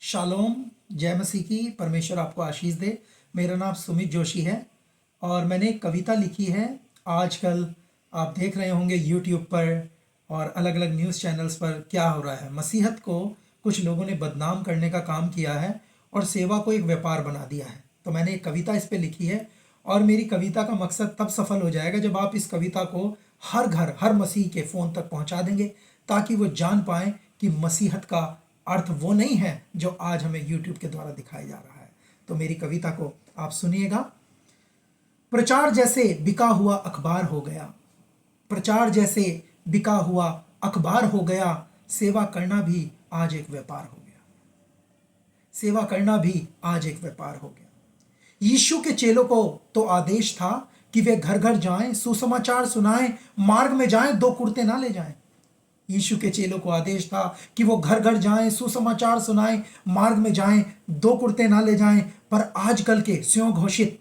Shalom. जय मसीह की। परमेश्वर आपको आशीष दे। मेरा नाम सुमित जोशी है और मैंने एक कविता लिखी है। आजकल आप देख रहे होंगे यूट्यूब पर और अलग अलग न्यूज़ चैनल्स पर क्या हो रहा है। मसीहत को कुछ लोगों ने बदनाम करने का काम किया है और सेवा को एक व्यापार बना दिया है। तो मैंने एक कविता इस पे लिखी है और मेरी कविता का मकसद तब सफल हो जाएगा जब आप इस कविता को हर घर हर मसीह के फ़ोन तक पहुंचा देंगे, ताकि वो जान पाएं कि मसीहत का अर्थ वो नहीं है जो आज हमें यूट्यूब के द्वारा दिखाया जा रहा है। तो मेरी कविता को आप सुनिएगा। प्रचार जैसे बिका हुआ अखबार हो गया, प्रचार जैसे बिका हुआ अखबार हो गया, सेवा करना भी आज एक व्यापार हो गया, सेवा करना भी आज एक व्यापार हो गया। यीशु के चेलों को तो आदेश था कि वे घर घर जाएं, सुसमाचार सुनाएं, मार्ग में जाएं, दो कुर्ते ना ले जाएं। यीशु के चेलों को आदेश था कि वो घर घर जाएं, सुसमाचार सुनाएं, मार्ग में जाएं, दो कुर्ते ना ले जाएं। पर आजकल के स्यों घोषित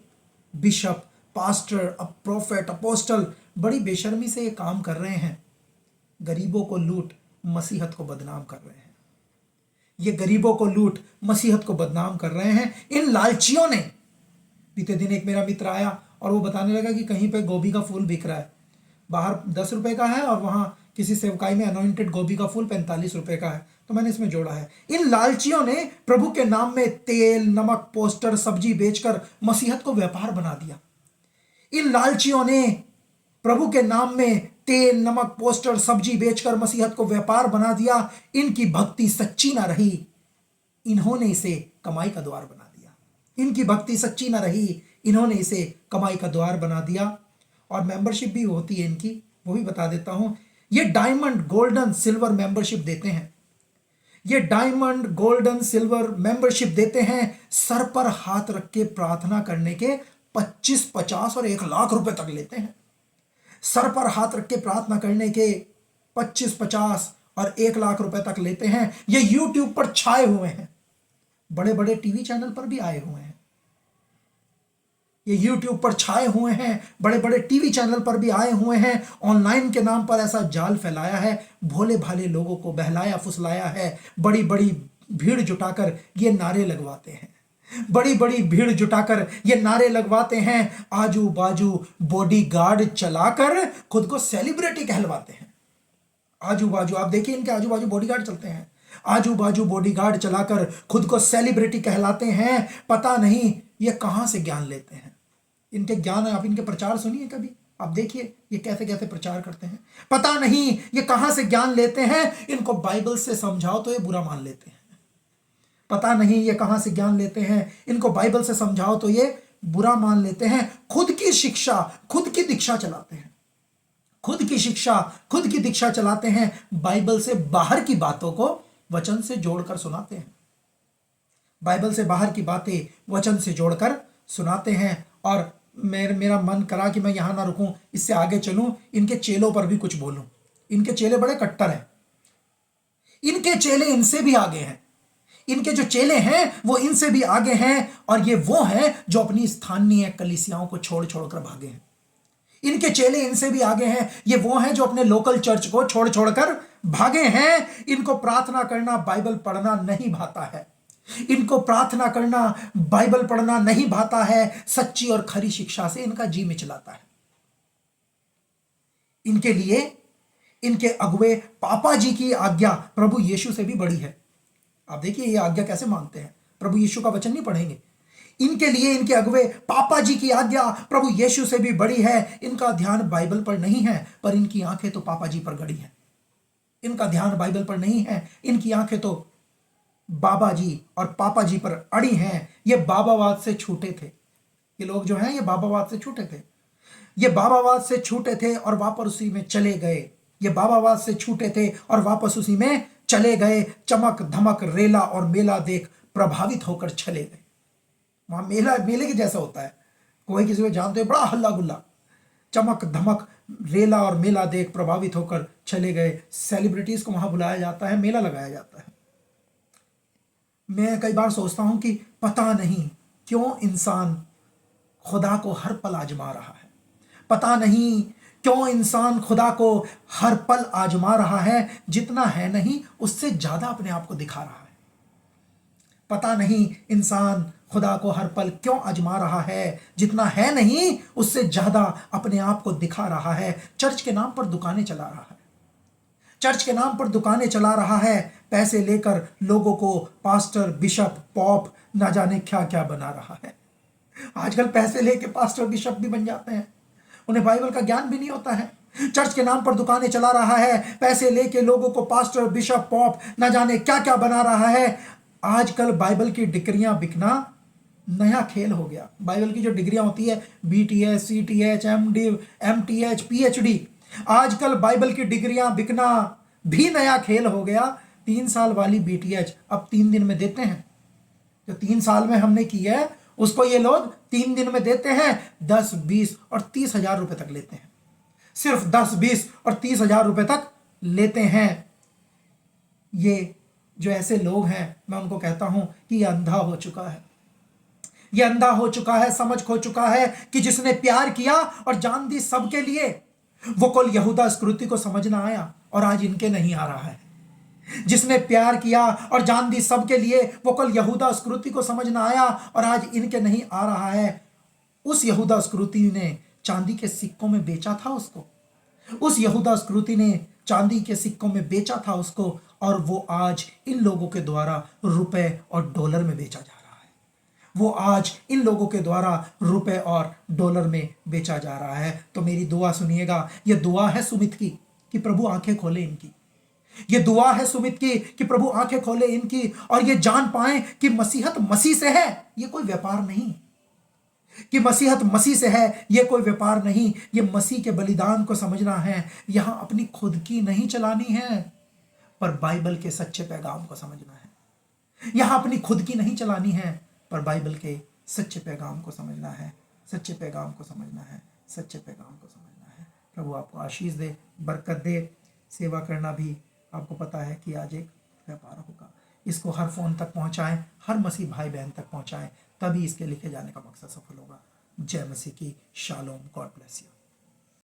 बिशप, पास्टर, प्रोफेट, अपोस्टल बड़ी बेशर्मी से ये काम कर रहे हैं। गरीबों को लूट मसीहत को बदनाम कर रहे हैं। ये गरीबों को लूट मसीहत को बदनाम कर रहे हैं इन लालचियों ने। बीते दिन एक मेरा मित्र आया और वो बताने लगा कि कहीं पे गोभी का फूल बिक रहा है, बाहर 10 रुपए का है और वहां किसी सेवकाई में अनॉइंटेड गोभी का फूल 45 रुपए का है। तो मैंने इसमें जोड़ा है, इन लालचियों ने प्रभु के नाम में तेल, नमक, पोस्टर, सब्जी बेचकर मसीहत को व्यापार बना दिया। इन लालचियों ने प्रभु के नाम में तेल, नमक, पोस्टर, सब्जी बेचकर मसीहत को व्यापार बना दिया। इनकी भक्ति सच्ची ना रही, इन्होंने इसे कमाई का द्वार बना दिया। इनकी भक्ति सच्ची ना रही, इन्होंने इसे कमाई का द्वार बना दिया। और मेंबरशिप भी होती है इनकी, वो भी बता देता हूं। ये डायमंड, गोल्डन, सिल्वर मेंबरशिप देते हैं। ये डायमंड, गोल्डन, सिल्वर मेंबरशिप देते हैं। सर पर हाथ रख के प्रार्थना करने के 25, 50 और 1 लाख रुपए तक लेते हैं। सर पर हाथ रख के प्रार्थना करने के 25, 50 और 1 लाख रुपए तक लेते हैं। ये यूट्यूब पर छाए हुए हैं, बड़े बड़े टीवी चैनल पर भी आए हुए हैं। ये यूट्यूब पर छाए हुए हैं, बड़े बड़े टीवी चैनल पर भी आए हुए हैं। ऑनलाइन के नाम पर ऐसा जाल फैलाया है, भोले भाले लोगों को बहलाया फुसलाया है। बड़ी बड़ी भीड़ जुटाकर ये नारे लगवाते हैं, बड़ी बड़ी भीड़ जुटाकर ये नारे लगवाते हैं। आजू बाजू बॉडीगार्ड चलाकर खुद को सेलिब्रिटी कहलवाते हैं। आजू बाजू आप देखिए, इनके आजू बाजू बॉडीगार्ड चलते हैं, आजू बाजू बॉडीगार्ड चलाकर खुद को सेलिब्रिटी कहलाते हैं। पता नहीं ये कहां से ज्ञान लेते हैं। इनके ज्ञान, आप इनके प्रचार सुनिए कभी, आप देखिए ये कैसे कैसे प्रचार करते हैं। पता नहीं ये कहां से ज्ञान लेते हैं। इनको बाइबल से समझाओ तो ये बुरा मान लेते हैं। पता नहीं ये कहां से ज्ञान लेते हैं। इनको बाइबल से समझाओ तो ये बुरा मान लेते हैं। खुद की शिक्षा, खुद की दीक्षा चलाते हैं, खुद की शिक्षा, खुद की दीक्षा चलाते हैं। बाइबल से बाहर की बातों को वचन से जोड़कर सुनाते हैं, बाइबल से बाहर की बातें वचन से जोड़कर सुनाते हैं। और मेरा मन करा कि मैं यहां ना रुकूं, इससे आगे चलूं, इनके चेलों पर भी कुछ बोलूं। इनके चेले बड़े कट्टर हैं, इनके चेले इनसे भी आगे हैं। इनके जो चेले हैं वो इनसे भी आगे हैं। और ये वो हैं जो अपनी स्थानीय कलीसियाओं को छोड़ छोड़कर भागे हैं। इनके चेले इनसे भी आगे हैं। ये वो हैं जो अपने लोकल चर्च को छोड़ छोड़कर भागे हैं। इनको प्रार्थना करना, बाइबल पढ़ना नहीं भाता है। इनको प्रार्थना करना, बाइबल पढ़ना नहीं भाता है। सच्ची और खरी शिक्षा से इनका जी मिचलाता है। इनके लिए इनके अगुवे पापा जी की आज्ञा प्रभु यीशु से भी बड़ी है। आप देखिए ये आज्ञा कैसे मानते हैं। प्रभु यीशु का वचन नहीं पढ़ेंगे। इनके लिए इनके अगुवे पापा जी की आज्ञा प्रभु यीशु से भी बड़ी है। इनका ध्यान बाइबल पर नहीं है, पर इनकी आंखें तो पापा जी पर गड़ी हैं। इनका ध्यान बाइबल पर नहीं है, इनकी आंखें तो बाबा जी और पापा जी पर अड़ी हैं। ये बाबावाद से छूटे थे। ये लोग जो हैं ये बाबावाद से छूटे थे। ये बाबावाद से छूटे थे और वापस उसी में चले गए। ये बाबावाद से छूटे थे और वापस उसी में चले गए। चमक धमक रेला और मेला देख प्रभावित होकर चले गए। वहां मेला मेले के जैसा होता है, कोई किसी को जानते हो, बड़ा हल्ला गुल्ला, चमक धमक रेला और मेला देख प्रभावित होकर चले गए। सेलिब्रिटीज को वहां बुलाया जाता है, मेला लगाया जाता है। मैं कई बार सोचता हूं कि पता नहीं क्यों इंसान खुदा को हर पल आजमा रहा है। पता नहीं क्यों इंसान खुदा को हर पल आजमा रहा है। जितना है नहीं उससे ज्यादा अपने आप को दिखा रहा है। पता नहीं इंसान खुदा को हर पल क्यों आजमा रहा है, जितना है नहीं उससे ज्यादा अपने आप को दिखा रहा है। चर्च के नाम पर दुकानें चला रहा है, चर्च के नाम पर दुकानें चला रहा है, पैसे लेकर लोगों को पास्टर, बिशप, पॉप ना जाने क्या क्या बना रहा है। आजकल पैसे लेके पास्टर, बिशप भी बन जाते हैं, उन्हें बाइबल का ज्ञान भी नहीं होता है। चर्च के नाम पर दुकानें चला रहा है, पैसे लेके लोगों को पास्टर, बिशप, पॉप ना जाने क्या क्या बना रहा है। आजकल बाइबल की डिग्रियां बिकना नया खेल हो गया। बाइबल की जो डिग्रियां होती है, BTS, CTH, MDiv, MTH, PhD, आजकल बाइबल की डिग्रियां बिकना भी नया खेल हो गया। 3 साल वाली BTH अब 3 दिन में देते हैं। जो 3 साल में हमने की है उसको ये लोग 3 दिन में देते हैं। 10, 20 और 30 हजार रुपए तक लेते हैं। सिर्फ 10, 20 और 30 हजार रुपए तक लेते हैं। ये जो ऐसे लोग हैं, मैं उनको कहता हूं कि ये अंधा हो चुका है, ये अंधा हो चुका है, समझ खो चुका है कि जिसने प्यार किया और जान दी सबके लिए, वो कल यहूदा इस्करियोती को समझ ना आया और आज इनके नहीं आ रहा है। जिसने प्यार किया और जान दी सबके लिए, वो कल यहूदा इस्करियोती को समझ ना आया और आज इनके नहीं आ रहा है। उस यहूदा इस्करियोती ने चांदी के सिक्कों में बेचा था उसको, उस यहूदा इस्करियोती ने चांदी के सिक्कों में बेचा था उसको, और वो आज इन लोगों के द्वारा रुपए और डॉलर में बेचा जा रहा है। वो आज इन लोगों के द्वारा रुपए और डॉलर में बेचा जा रहा है। तो मेरी दुआ सुनिएगा, ये दुआ है सुमित की कि प्रभु आंखें खोले इनकी। ये दुआ है सुमित की कि प्रभु आंखें खोले इनकी और ये जान पाए कि मसीहत मसीह से है, ये कोई व्यापार नहीं। कि मसीहत मसीह से है, ये कोई व्यापार नहीं। ये मसीह के बलिदान को समझना है। यहां अपनी खुद की नहीं चलानी है, पर बाइबल के सच्चे पैगाम को समझना है। यहां अपनी खुद की नहीं चलानी है, पर बाइबल के सच्चे पैगाम को समझना है, सच्चे पैगाम को समझना है, सच्चे पैगाम को समझना है। प्रभु आपको आशीष दे, बरकत दे। सेवा करना भी आपको पता है कि आज एक व्यापार होगा। इसको हर फोन तक पहुंचाएं, हर मसीह भाई बहन तक पहुंचाएं, तभी इसके लिखे जाने का मकसद सफल होगा। जय मसीह की शालोम। God bless you.